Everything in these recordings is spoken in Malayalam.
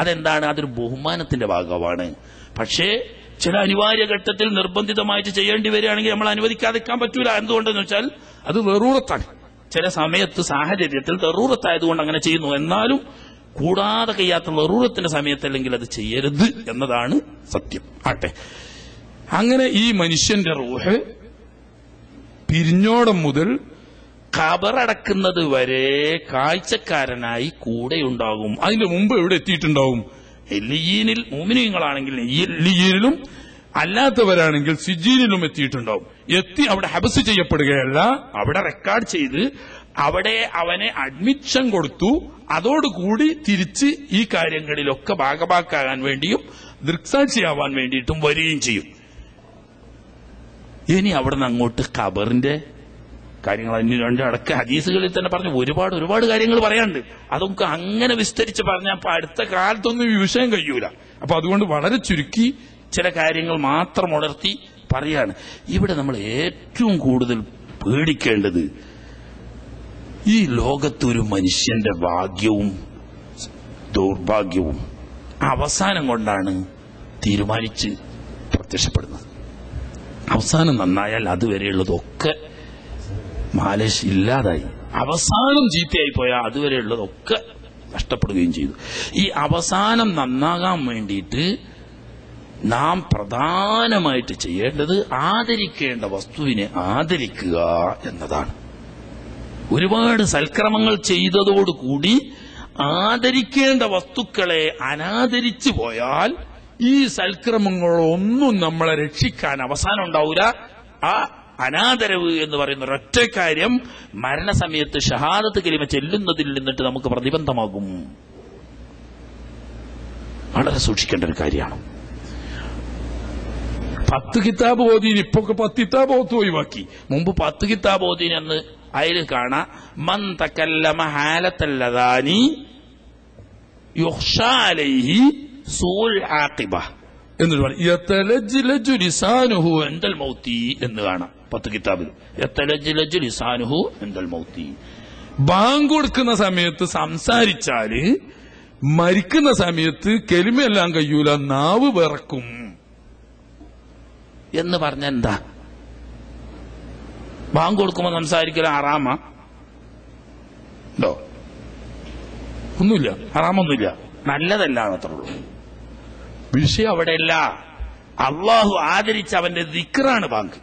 അതെന്താണ്? അതൊരു ബഹുമാനത്തിന്റെ ഭാഗമാണ്. പക്ഷേ ചില അനിവാര്യ ഘട്ടത്തിൽ നിർബന്ധിതമായിട്ട് ചെയ്യേണ്ടി വരികയാണെങ്കിൽ നമ്മൾ അനുവദിക്കാതിരിക്കാൻ പറ്റൂല. എന്തുകൊണ്ടെന്ന് വെച്ചാൽ അത് ദറൂറത്താണ്. ചില സമയത്ത് സാഹചര്യത്തിൽ ദറൂറത്തായതുകൊണ്ട് അങ്ങനെ ചെയ്യുന്നു. എന്നാലും കൂടാതെ കഴിയാത്ത ദറൂറത്തിന്റെ സമയത്തല്ലെങ്കിൽ അത് ചെയ്യരുത് എന്നതാണ് സത്യം. ആട്ടെ, അങ്ങനെ ഈ മനുഷ്യന്റെ റൂഹ് പിരിഞ്ഞോടം മുതൽ ഖബറടക്കുന്നത് വരെ കാഴ്ചക്കാരനായി കൂടെയുണ്ടാകും. അതിന്റെ മുമ്പ് എവിടെ എത്തിയിട്ടുണ്ടാവും? എല്ലിയീനിൽ. മുഅ്മിനീങ്ങളാണെങ്കിൽ എല്ലിയീനിലും, അല്ലാത്തവരാണെങ്കിൽ സിജീനിലും എത്തിയിട്ടുണ്ടാവും. എത്തി അവിടെ ഹബസ് ചെയ്യപ്പെടുകയല്ല, അവിടെ റെക്കോർഡ് ചെയ്ത് അവിടെ അവനെ അഡ്മിഷൻ കൊടുത്തു. അതോടുകൂടി തിരിച്ച് ഈ കാര്യങ്ങളിലൊക്കെ ഭാഗഭാക്കാകാൻ വേണ്ടിയും ദൃക്സാക്ഷിയാവാൻ വേണ്ടിയിട്ടും വരികയും ചെയ്യും. ഇനി അവിടെ നിന്ന് അങ്ങോട്ട് ഖബറിന്റെ കാര്യങ്ങൾ അതിന് അടക്ക ഹദീസുകളിൽ തന്നെ പറഞ്ഞു ഒരുപാട് കാര്യങ്ങൾ പറയാനുണ്ട്. അതൊക്കെ അങ്ങനെ വിസ്തരിച്ച് പറഞ്ഞാൽ അപ്പൊ അടുത്ത കാലത്തൊന്നും ഈ വിഷയം കഴിയൂല. അപ്പൊ അതുകൊണ്ട് വളരെ ചുരുക്കി ചില കാര്യങ്ങൾ മാത്രം ഉണർത്തി പറയാണ്. ഇവിടെ നമ്മൾ ഏറ്റവും കൂടുതൽ പേടിക്കേണ്ടത് ഈ ലോകത്തൊരു മനുഷ്യന്റെ ഭാഗ്യവും ദൗർഭാഗ്യവും അവസാനം കൊണ്ടാണ് തീരുമാനിച്ച് പ്രത്യക്ഷപ്പെടുന്നത്. അവസാനം നന്നായാൽ അതുവരെയുള്ളതൊക്കെ മാലേഷ് ഇല്ലാതായി. അവസാനം ചീത്തയായി പോയാൽ അതുവരെയുള്ളതൊക്കെ നഷ്ടപ്പെടുകയും ചെയ്തു. ഈ അവസാനം നന്നാകാൻ വേണ്ടിയിട്ട് നാം പ്രധാനമായിട്ട് ചെയ്യേണ്ടത് ആദരിക്കേണ്ട വസ്തുവിനെ ആദരിക്കുക എന്നതാണ്. ഒരുപാട് സൽക്രമങ്ങൾ ചെയ്തതോടുകൂടി ആദരിക്കേണ്ട വസ്തുക്കളെ അനാദരിച്ചു പോയാൽ ഈ സൽക്രമങ്ങളൊന്നും നമ്മളെ രക്ഷിക്കാൻ അവസാനം ഉണ്ടാവൂല. ആ അനാദരവ് എന്ന് പറയുന്ന ഒരൊറ്റ കാര്യം മരണസമയത്ത് ഷഹാദത്ത് കലിമ ചെല്ലുന്നതിൽ നിന്നിട്ട് നമുക്ക് പ്രതിബന്ധമാകും. വളരെ സൂക്ഷിക്കേണ്ട ഒരു കാര്യമാണ്. 10 കിതാബ് ഓതീന് ഇപ്പൊക്കെ 10 കിതാബ് ഓത്ത് ഒഴിവാക്കി. മുമ്പ് 10 കിതാബ് ഓതീന് എന്ന് അതിൽ കാണാം. മൻ തകല്ലമ ഹാലത്തല്ലദാനി യുഖ്ശാ അലൈഹി സൂൽ ആഖിബ എന്ന് പറയും. യതലജ്ലജു ലിസാനുഹു ഇൻദൽ മൗതി എന്ന് കാണാം 10 കിതാബിൽ. യതലജ്ലജു ലിസാനുഹു ഇൻദൽ മൗതി. ബാങ്ക് കൊടുക്കുന്ന സമയത്ത് സംസാരിച്ചാല് മരിക്കുന്ന സമയത്ത് കെലിമയെല്ലാം കഴിയൂല, നാവ് വിറക്കും എന്ന് പറഞ്ഞ എന്താ? ബാങ്ക് കൊടുക്കുമ്പോ സംസാരിക്കല ഹറാമാ? ഉണ്ടോ? ഒന്നുമില്ല, ഹറാമൊന്നുമില്ല, നല്ലതല്ല എന്നത്രേ ഉള്ളൂ. വിഷയം അവിടെയല്ല. അള്ളാഹു ആദരിച്ച അവന്റെ ദിക്റാണ് ബാങ്ക്.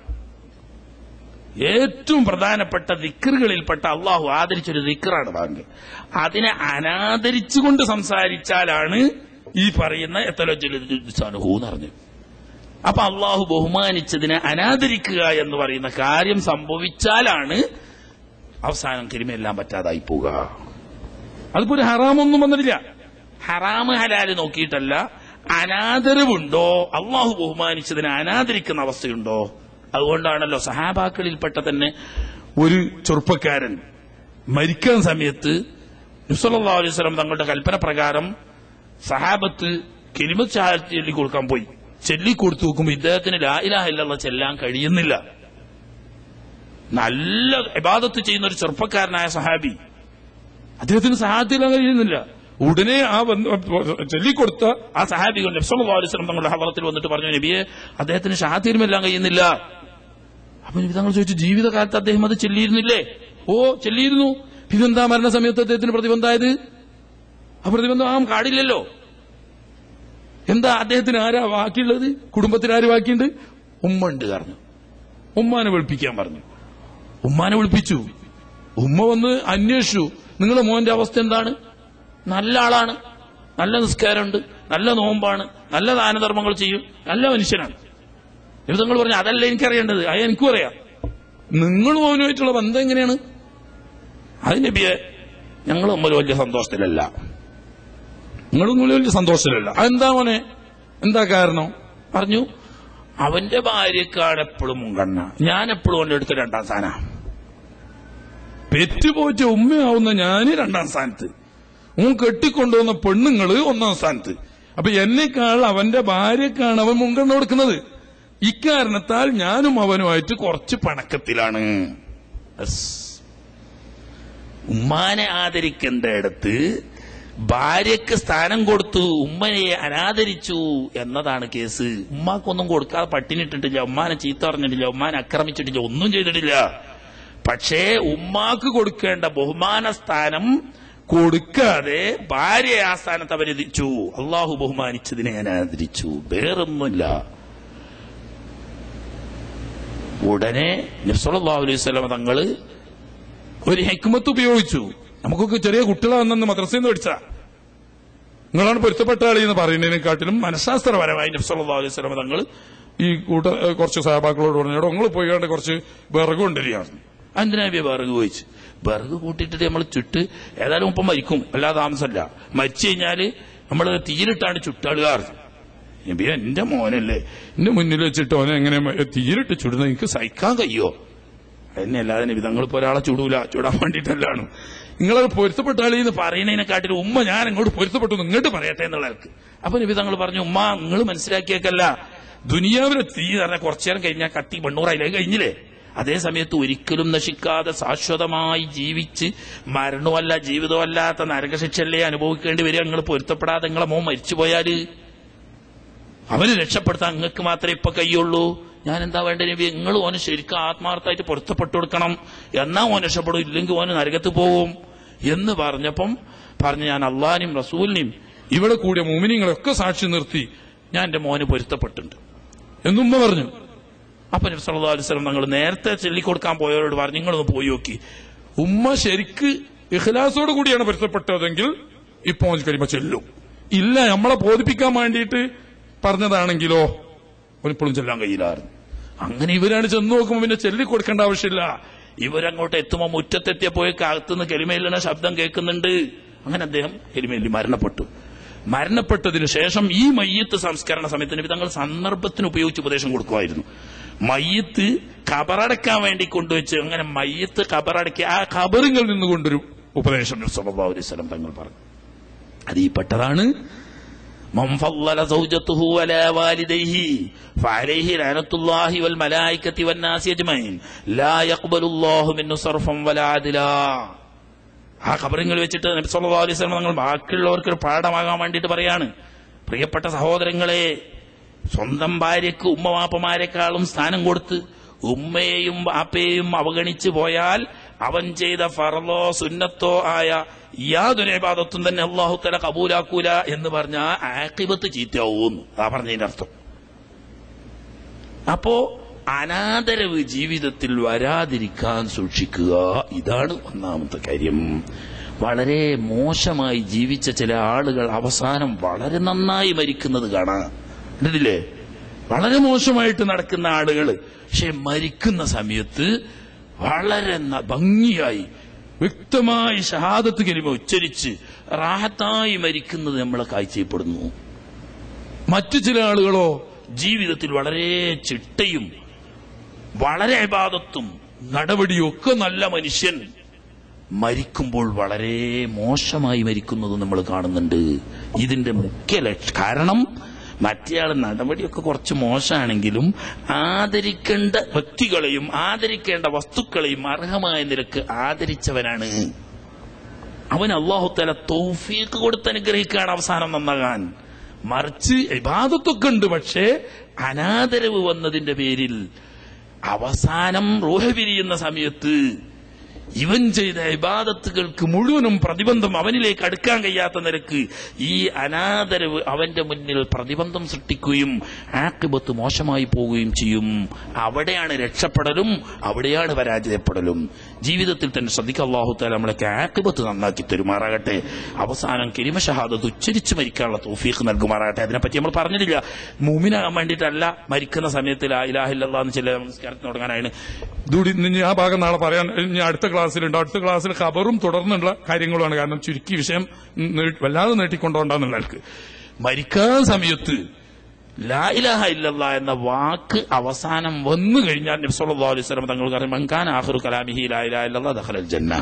ഏറ്റവും പ്രധാനപ്പെട്ട ദിക്റുകളിൽപ്പെട്ട അള്ളാഹു ആദരിച്ചൊരു ദിക്റാണ് ബാങ്ക്. അതിനെ അനാദരിച്ചുകൊണ്ട് സംസാരിച്ചാലാണ് ഈ പറയുന്ന എത്തലജുഹു എന്ന് പറഞ്ഞു. അപ്പൊ അള്ളാഹു ബഹുമാനിച്ചതിനെ അനാദരിക്കുക എന്ന് പറയുന്ന കാര്യം സംഭവിച്ചാലാണ് അവസാനം കരിമയെല്ലാം പറ്റാതായി പോവുക. അതിപ്പോ ഒരു ഹറാമൊന്നും വന്നിട്ടില്ല. ഹറാമ് ഹലാല് നോക്കിയിട്ടല്ല, അനാദരവുണ്ടോ, അള്ളാഹു ബഹുമാനിച്ചതിനെ അനാദരിക്കുന്ന അവസ്ഥയുണ്ടോ? അതുകൊണ്ടാണല്ലോ സഹാബാക്കളിൽപ്പെട്ട തന്നെ ഒരു ചെറുപ്പക്കാരൻ മരിക്കാൻ സമയത്ത് നബി സല്ലല്ലാഹു അലൈഹി വസല്ലം തങ്ങളുടെ കൽപ്പന പ്രകാരം സഹാബത്ത് കലിമത്ത് ഷഹാദത്ത് ചൊല്ലിക്കൊടുക്കാൻ പോയി. ചൊല്ലിക്കൊടുത്തു നോക്കുമ്പോൾ ഇദ്ദേഹത്തിന് ലാ ഇലാഹ ഇല്ലല്ലാഹ് ചെല്ലാൻ കഴിയുന്നില്ല. നല്ല ഇബാദത്ത് ചെയ്യുന്ന ഒരു ചെറുപ്പക്കാരനായ സഹാബി, അദ്ദേഹത്തിന് ഷഹാദത്ത് ചെല്ലാൻ കഴിയുന്നില്ല. ഉടനെ ആ ചൊല്ലിക്കൊടുത്ത ആ സഹാബികൾ നബി സല്ലല്ലാഹു അലൈഹി വസല്ലം തങ്ങളുടെ ഹദറത്തിൽ വന്നിട്ട് പറഞ്ഞു, നബിയെ, അദ്ദേഹത്തിന് ഷഹാദത്ത് ചെല്ലാൻ കഴിയുന്നില്ല. അപ്പൊ നബി തങ്ങൾ ചോദിച്ചു, ജീവിതകാലത്ത് അദ്ദേഹം അത് ചെല്ലിയിരുന്നില്ലേ? ഓ, ചെല്ലിയിരുന്നു. പിന്നെന്താ മരണസമയത്ത് അദ്ദേഹത്തിന് പ്രതിബന്ധമായത്? ആ പ്രതിബന്ധം ആകാൻ കാടില്ലല്ലോ. എന്താ അദ്ദേഹത്തിന് ആരാ ബാക്കിയുള്ളത്? കുടുംബത്തിൽ ആര് ബാക്കിയുണ്ട്? ഉമ്മ ഉണ്ട് പറഞ്ഞു. ഉമ്മാനെ വിളിപ്പിക്കാൻ പറഞ്ഞു. ഉമ്മാനെ വിളിപ്പിച്ചു. ഉമ്മ വന്ന് അന്വേഷിച്ചു, നിങ്ങളുടെ മോന്റെ അവസ്ഥ എന്താണ്? നല്ല ആളാണ്, നല്ല നിസ്കാരമുണ്ട്, നല്ല നോമ്പാണ്, നല്ല ദാനധർമ്മങ്ങൾ ചെയ്യും, നല്ല മനുഷ്യനാണ്. ഇത് നിങ്ങൾ പറഞ്ഞു, അതല്ല എനിക്കറിയേണ്ടത്, അത് എനിക്കും അറിയാം. നിങ്ങളും അവനുമായിട്ടുള്ള ബന്ധം എങ്ങനെയാണ്? അത് നബിയെ, ഞങ്ങൾ തമ്മിൽ വലിയ സന്തോഷത്തിലല്ല. നിങ്ങളും വലിയ സന്തോഷത്തിലല്ല. അതെന്താ മോനെ, എന്താ കാരണം? പറഞ്ഞു, അവന്റെ ഭാര്യക്കാണ് എപ്പോഴും മുൻഗണന, ഞാൻ എപ്പോഴും അവന്റെ അടുത്ത് 2ാം സ്ഥാന. പെറ്റുപോറ്റ ഉമ്മയാവുന്ന ഞാന് 2ാം സ്ഥാനത്ത്, കെട്ടിക്കൊണ്ടുവന്ന പെണ്ണുങ്ങള് 1ാം സ്ഥാനത്ത്. അപ്പൊ എന്നെക്കാൾ അവന്റെ ഭാര്യക്കാണ് അവൻ മുൻഗണന കൊടുക്കുന്നത്. ഇക്കാരണത്താൽ ഞാനും അവനുമായിട്ട് കുറച്ച് പണക്കത്തിലാണ്. ഉമ്മാനെ ആദരിക്കേണ്ട ഇടത്ത് ഭാര്യക്ക് സ്ഥാനം കൊടുത്തു, ഉമ്മനെ അനാദരിച്ചു എന്നതാണ് കേസ്. ഉമ്മാക്കൊന്നും കൊടുക്കാതെ പട്ടിണിട്ടിട്ടില്ല, ഉമ്മാനെ ചീത്ത പറഞ്ഞിട്ടില്ല, ഉമ്മാനെ ആക്രമിച്ചിട്ടില്ല, ഒന്നും ചെയ്തിട്ടില്ല. പക്ഷേ ഉമ്മാക്ക് കൊടുക്കേണ്ട ബഹുമാന സ്ഥാനം കൊടുക്കാതെ ഭാര്യയെ ആ സ്ഥാനത്ത് അവരതിച്ചു. അള്ളാഹു ബഹുമാനിച്ചതിനെ അനാദരിച്ചു, വേറൊന്നുമില്ല. ഉടനെ നബി സല്ലല്ലാഹു അലൈഹി വസല്ലം തങ്ങള് ഒരു ഹിക്മത്ത് ഉപയോഗിച്ചു. നമുക്കൊക്കെ ചെറിയ കുട്ടികളാണെന്ന് മദ്രസയിൽ നിന്ന് പഠിച്ച നിങ്ങളാണ് പൊരുത്തപ്പെട്ട ആളി എന്ന് പറയുന്നതിനെക്കാട്ടിലും മനഃശാസ്ത്രപരമായി നബി സല്ലല്ലാഹു അലൈഹി വസല്ലം തങ്ങൾ ഈ കുറച്ച് സഹാബാക്കളോട് പറഞ്ഞു, നിങ്ങൾ പോയി കണ്ട് കുറച്ച് വിറക് കൊണ്ടുവരികയാണ്. എന്തിനാ വിറക് ചോദിച്ചു. വിറക് കൂട്ടിയിട്ട് നമ്മൾ ചുട്ട് ഏതായാലും ഇപ്പം മരിക്കും, അല്ലാതെ താമസമല്ല. മരിച്ചു കഴിഞ്ഞാല് നമ്മൾ തീയിലിട്ടാണ് ചുട്ടാടുകാറ്. നബിയെ, എന്റെ മോനല്ലേ, എന്റെ മുന്നിൽ വെച്ചിട്ട് ഓനെ എങ്ങനെ തീയിലിട്ട് ചുടുന്നത് എനിക്ക് സഹിക്കാൻ കഴിയോ? എന്നെ അല്ലാതെ നബി തങ്ങളിപ്പോ ഒരാളെ ചുടൂല, ചുടാൻ വേണ്ടിയിട്ടല്ലാണ്. നിങ്ങളത് പൊരുത്തപ്പെട്ട ആളി എന്ന് പറയുന്നതിനെക്കാട്ടിലും ഉമ്മ ഞാൻ അങ്ങോട്ട് പൊരുത്തപ്പെട്ടു ഇങ്ങോട്ട് പറയട്ടെ എന്നുള്ളവർക്ക്. അപ്പൊ നബി തങ്ങൾ പറഞ്ഞു, ഉമ്മ നിങ്ങൾ മനസ്സിലാക്കിയേക്കല്ല, ദുനിയാവിലെ തീ പറഞ്ഞാൽ കുറച്ചേരം കഴിഞ്ഞാൽ കത്തി 800 കഴിഞ്ഞില്ലേ? അതേ സമയത്ത് ഒരിക്കലും നശിക്കാതെ ശാശ്വതമായി ജീവിച്ച് മരണമല്ല ജീവിതമല്ലാത്ത നരകശിക്ഷല്ലേ അനുഭവിക്കേണ്ടി വരിക. നിങ്ങൾ പൊരുത്തപ്പെടാതെ നിങ്ങളെ മോൻ മരിച്ചുപോയാല് അവന് രക്ഷപ്പെടുത്താൻ നിങ്ങൾക്ക് മാത്രമേ ഇപ്പൊ കഴിയുള്ളൂ. ഞാൻ എന്താ വേണ്ട നബി, നിങ്ങൾ ഓന് ശരിക്കും ആത്മാർത്ഥമായിട്ട് പൊരുത്തപ്പെട്ടു കൊടുക്കണം, എന്നാ ഓൻ രക്ഷപ്പെടും, ഇല്ലെങ്കിൽ ഓന് നരകത്ത് പോവും എന്ന് പറഞ്ഞപ്പം പറഞ്ഞു, ഞാൻ അള്ളാഹിനെയും റസൂലിനെയും ഇവിടെ കൂടിയ മുഅ്മിനീങ്ങളെയൊക്കെ സാക്ഷി നിർത്തി ഞാൻ എന്റെ മോന് പൊരുത്തപ്പെട്ടിട്ടുണ്ട് എന്നുമ്മ പറഞ്ഞു. അപ്പൊ നബി സല്ലല്ലാഹു അലൈഹി വസല്ലം തങ്ങൾ നേരത്തെ ചൊല്ലിക്കൊടുക്കാൻ പോയവരോട് പറഞ്ഞു, നിങ്ങളൊന്ന് പോയി നോക്കി, ഉമ്മ ശരിക്ക് ഇഖ്ലാസോട് കൂടിയാണ് പൊരുത്തപ്പെട്ടതെങ്കിൽ ഇപ്പൊ കരിമ ചെല്ലും. ഇല്ല, നമ്മളെ ബോധിപ്പിക്കാൻ വേണ്ടിയിട്ട് പറഞ്ഞതാണെങ്കിലോ ഒരിപ്പോഴും ചെല്ലാൻ കഴിയില്ലായിരുന്നു. അങ്ങനെ ഇവരാണ് ചെന്ന് നോക്കുമ്പോൾ പിന്നെ ചൊല്ലിക്കൊടുക്കേണ്ട ആവശ്യമില്ല. ഇവരങ്ങോട്ട് എത്തുമ്പോൾ മുറ്റത്തെത്തിയപ്പോയി അകത്തുനിന്ന് കെലിമയിലുള്ള ശബ്ദം കേൾക്കുന്നുണ്ട്. അങ്ങനെ അദ്ദേഹം കെലിമയിൽ മരണപ്പെട്ടതിന് ശേഷം ഈ മയ്യത്ത് സംസ്കരണ സമയത്ത് നബി തങ്ങൾ സന്ദർഭത്തിന് ഉപയോഗിച്ച് ഉപദേശം കൊടുക്കുമായിരുന്നു. മയ്യത്ത് ഖബറടക്കാൻ വേണ്ടി കൊണ്ടുവച്ച് അങ്ങനെ മയ്യത്ത് ഖബറടക്കി ആ ഖബറിൽ നിന്നുകൊണ്ടൊരു ഉപദേശം നബി സല്ലല്ലാഹു അലൈഹി വസല്ലം തങ്ങൾ പറഞ്ഞു. അത് ഈ പെട്ടതാണ്, മൻ ഫളല സൗജതുഹു അലാ വാലിദൈഹി ഫഅലൈഹി ലഅനത്തുല്ലാഹി വൽ മലായികതി വന്നാസി അജ്മഈൻ ലാ യഖ്ബലുല്ലാഹു മിൻഹു സർഫൻ വലാ അദ്ലാ. ആ ഖബറിൽ വെച്ചിട്ട് നബി സല്ലല്ലാഹു അലൈഹി വസല്ലം തങ്ങൾ ബാക്കിയുള്ളവർക്ക് ഒരു പാഠമാകാൻ വേണ്ടിയിട്ട് പറയാണ്, പ്രിയപ്പെട്ട സഹോദരങ്ങളെ, സ്വന്തം ഭാര്യയ്ക്ക് ഉമ്മവാപ്പമാരെക്കാളും സ്ഥാനം കൊടുത്ത് ഉമ്മയെയും വാപ്പയെയും അവഗണിച്ചു പോയാൽ അവൻ ചെയ്ത ഫർളോ സുന്നത്തോ ആയ യാതൊരു ഇബാദത്തും തന്നെ അല്ലാഹു തആല കബൂലാക്കൂല എന്ന് പറഞ്ഞ ആഖിബത്ത് ചീത്തയാവും. അതാ പറഞ്ഞതിന്റെ അർത്ഥം. അപ്പോ അനാദരവ് ജീവിതത്തിൽ വരാതിരിക്കാൻ സൂക്ഷിക്കുക, ഇതാണ് ഒന്നാമത്തെ കാര്യം. വളരെ മോശമായി ജീവിച്ച ചില ആളുകൾ അവസാനം വളരെ നന്നായി മരിക്കുന്നത് കാണാം. കണ്ടില്ലേ? വളരെ മോശമായിട്ട് നടക്കുന്ന ആളുകൾ പക്ഷെ മരിക്കുന്ന സമയത്ത് വളരെ ഭംഗിയായി വ്യക്തമായി ഷഹാദത്ത് കലിമ ഉച്ചരിച്ച് റാഹത്തായി മരിക്കുന്നത് നമ്മളെ കാഴ്ചപ്പെടുന്നു. മറ്റു ചില ആളുകളോ ജീവിതത്തിൽ വളരെ ചിട്ടയും വളരെ ഇബാദത്തും നടപടിയും ഒക്കെ നല്ല മനുഷ്യൻ മരിക്കുമ്പോൾ വളരെ മോശമായി മരിക്കുന്നത് നമ്മൾ കാണുന്നുണ്ട്. ഇതിന്റെ മുഖ്യ കാരണം മറ്റേയാൾ നടപടിയൊക്കെ കുറച്ച് മോശമാണെങ്കിലും ആദരിക്കേണ്ട വ്യക്തികളെയും ആദരിക്കേണ്ട വസ്തുക്കളെയും അർഹമായ നിലക്ക് ആദരിച്ചവനാണ്. അവൻ അല്ലാഹു തആല തൗഫീഖ് കൊടുത്ത് അനുഗ്രഹിക്കുകയാണ് അവസാനം നന്നാകാൻ. മറിച്ച് ഇബാദത്തൊക്കെ ഉണ്ട്, പക്ഷേ അനാദരവ് വന്നതിന്റെ പേരിൽ അവസാനം റൂഹ് പിരിയുന്ന സമയത്ത് ഇവൻ ചെയ്ത ഇബാദത്തുകൾക്ക് മുഴുവനും പ്രതിബന്ധം അവനിലേക്ക് അടുക്കാൻ കഴിയാത്ത നിരക്ക് ഈ അനാദരവ് അവന്റെ മുന്നിൽ പ്രതിബന്ധം സൃഷ്ടിക്കുകയും ആഖിബത്ത് മോശമായി പോവുകയും ചെയ്യും. അവിടെയാണ് രക്ഷപ്പെടലും അവിടെയാണ് പരാജയപ്പെടലും. ജീവിതത്തിൽ തന്നെ ശ്രദ്ധിക്കുക, അല്ലാഹു തആല നമ്മളൊക്കെ ആഖിബത്ത് നന്നാക്കി തരുമാറാകട്ടെ. അവസാനം കലിമ ഷഹാദത്ത് ഉച്ചരിച്ച് മരിക്കാനുള്ള തൗഫീഖ് നൽകുമാറാകട്ടെ. അതിനെപ്പറ്റി നമ്മൾ പറഞ്ഞിട്ടില്ല. മുഅ്മിനാകാൻ വേണ്ടിയിട്ടല്ല മരിക്കുന്ന സമയത്ത് ലാ ഇലാഹ ഇല്ലല്ലാഹ് എന്ന് ചില നമസ്കാരത്തിന് തുടങ്ങാനാണ്. ആ ഭാഗം നാളെ പറയാൻ ഇനി അടുത്ത ക്ലാസ്സിലുണ്ട്. അടുത്ത ക്ലാസ്സിൽ ഖബറും തുടർന്നുള്ള കാര്യങ്ങളുമാണ്. കാരണം ചുരുക്കി വിഷയം വല്ലാതെ നീട്ടിക്കൊണ്ടുപോകണ്ടെന്നുള്ളവർക്ക് മരിക്കാൻ സമയത്ത് ലാ ഇലാഹ ഇല്ലല്ലാഹ് എന്ന വാക്ക് അവസാനം വന്നു കഴിഞ്ഞാൽ നബി സല്ലല്ലാഹു അലൈഹി വസല്ലം തങ്ങൾ പറഞ്ഞു, മൻ കാന ആഖിറു കലാമിഹി ലാ ഇലാഹ ഇല്ലല്ലാഹ് ദഖലൽ ജന്ന.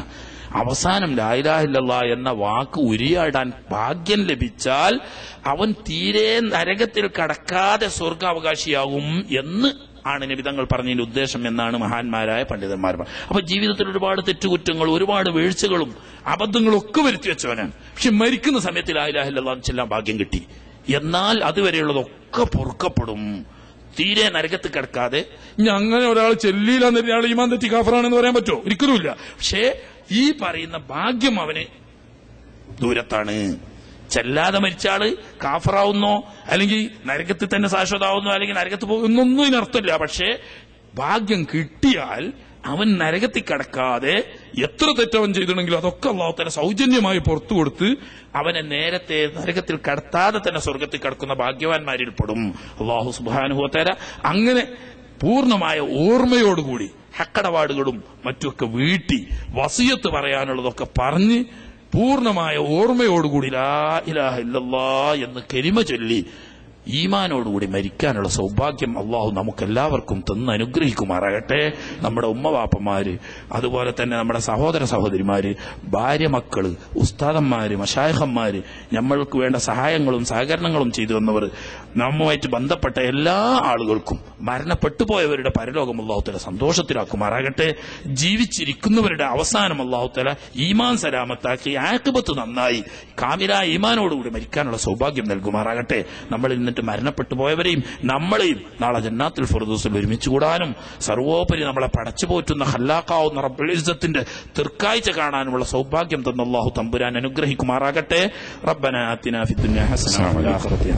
അവസാനം ലാ ഇലാഹ ഇല്ലല്ലാഹ് എന്ന വാക്ക് ഉരിയാടാൻ ഭാഗ്യം ലഭിച്ചാൽ അവൻ തീരെ നരകത്തിൽ കടക്കാതെ സ്വർഗാവകാശിയാകും എന്ന് ആണ് നബി തങ്ങൾ പറഞ്ഞതിന്റെ ഉദ്ദേശം എന്നാണ് മഹാന്മാരായ പണ്ഡിതന്മാർ. അപ്പൊ ജീവിതത്തിൽ ഒരുപാട് തെറ്റുകുറ്റങ്ങളും ഒരുപാട് വീഴ്ചകളും അബദ്ധങ്ങളും ഒക്കെ വരുത്തി വെച്ചവനാണ്. പക്ഷെ മരിക്കുന്ന സമയത്ത് ലാ ഇലാഹ ഇല്ലല്ലാഹ് ചെല്ലാൻ ഭാഗ്യം കിട്ടി. എന്നാൽ അതുവരെയുള്ളതൊക്കെ പൊറുക്കപ്പെടും. തീരെ നരകത്ത് കിടക്കാതെ അങ്ങനെ ഒരാൾ ചെല്ലിയില്ലെന്ന് ഒരാൾ ഈമാൻ തെറ്റി കാഫറാണെന്ന് പറയാൻ പറ്റുമോ? ഒരിക്കലുമില്ല. പക്ഷേ ഈ പറയുന്ന ഭാഗ്യം അവന് ദൂരത്താണ്. ചെല്ലാതെ മരിച്ചാള് കാഫറാവുന്നോ അല്ലെങ്കിൽ നരകത്തിൽ തന്നെ ശാശ്വതാവുന്നോ അല്ലെങ്കിൽ നരകത്ത് പോകുന്നൊന്നും ഇതിനർത്ഥമില്ല. പക്ഷേ ഭാഗ്യം കിട്ടിയാൽ അവൻ നരകത്തിൽ കടക്കാതെ എത്ര തെറ്റവൻ ചെയ്തിട്ടുണ്ടെങ്കിലും അതൊക്കെ അല്ലാഹു തആല സൗജന്യമായി പുറത്തു കൊടുത്ത് അവനെ നേരത്തെ നരകത്തിൽ കടത്താതെ തന്നെ സ്വർഗത്തിൽ കടക്കുന്ന ഭാഗ്യവാന്മാരിൽ പെടും അല്ലാഹു സുബ്ഹാനഹു വ തആല. അങ്ങനെ പൂർണ്ണമായ ഓർമ്മയോടുകൂടി ഹക്കടപാടുകളും മറ്റുമൊക്കെ വീട്ടി വസിയത്ത് പറയാനുള്ളതൊക്കെ പറഞ്ഞ് പൂർണ്ണമായ ഓർമ്മയോടുകൂടി ലാ ഇലാഹ ഇല്ലല്ലാഹ് എന്ന് കലിമ ചൊല്ലി ഈമാനോടുകൂടി മരിക്കാനുള്ള സൗഭാഗ്യം അള്ളാഹു നമുക്കെല്ലാവർക്കും തന്ന് അനുഗ്രഹിക്കുമാറാകട്ടെ. നമ്മുടെ ഉമ്മവാപ്പന്മാര്, അതുപോലെ തന്നെ നമ്മുടെ സഹോദര സഹോദരിമാര്, ഭാര്യ മക്കള്, ഉസ്താദന്മാര്, മശായിഖന്മാര്, നമ്മൾക്ക് വേണ്ട സഹായങ്ങളും സഹകരണങ്ങളും ചെയ്തു വന്നവർ, നമ്മുമായിട്ട് ബന്ധപ്പെട്ട എല്ലാ ആളുകൾക്കും മരണപ്പെട്ടു പോയവരുടെ പരലോകം അല്ലാഹു തആല സന്തോഷത്തിലാക്കുമാറാകട്ടെ. ജീവിച്ചിരിക്കുന്നവരുടെ അവസാനം അല്ലാഹു തആല ഈമാൻ സലാമത്താക്കി ആഖിബത്ത് നന്നായി കാമിലായ ഈമാനോടുകൂടി മരിക്കാനുള്ള സൗഭാഗ്യം നൽകുമാറാകട്ടെ. നമ്മളിൽ നിന്നിട്ട് മരണപ്പെട്ടു പോയവരെയും നമ്മളെയും നാളെ ജന്നാത്തുൽ ഫിർദൗസിൽ ഒരുമിച്ച് കൂടാനും സർവോപരി നമ്മളെ പടച്ചു പോറ്റുന്ന ഖല്ലാഖാവുന്ന റബ്ബുൽ ഇസ്സത്തിന്റെ തിർക്കാഴ്ച കാണാനുമുള്ള സൗഭാഗ്യം തന്ന അല്ലാഹു തമ്പുരാൻ അനുഗ്രഹിക്കുമാറാകട്ടെ. റബ്ബനാ ആതിനാ ഫിദ്ദുനിയ ഹസന വഫിൽ ആഖിറതി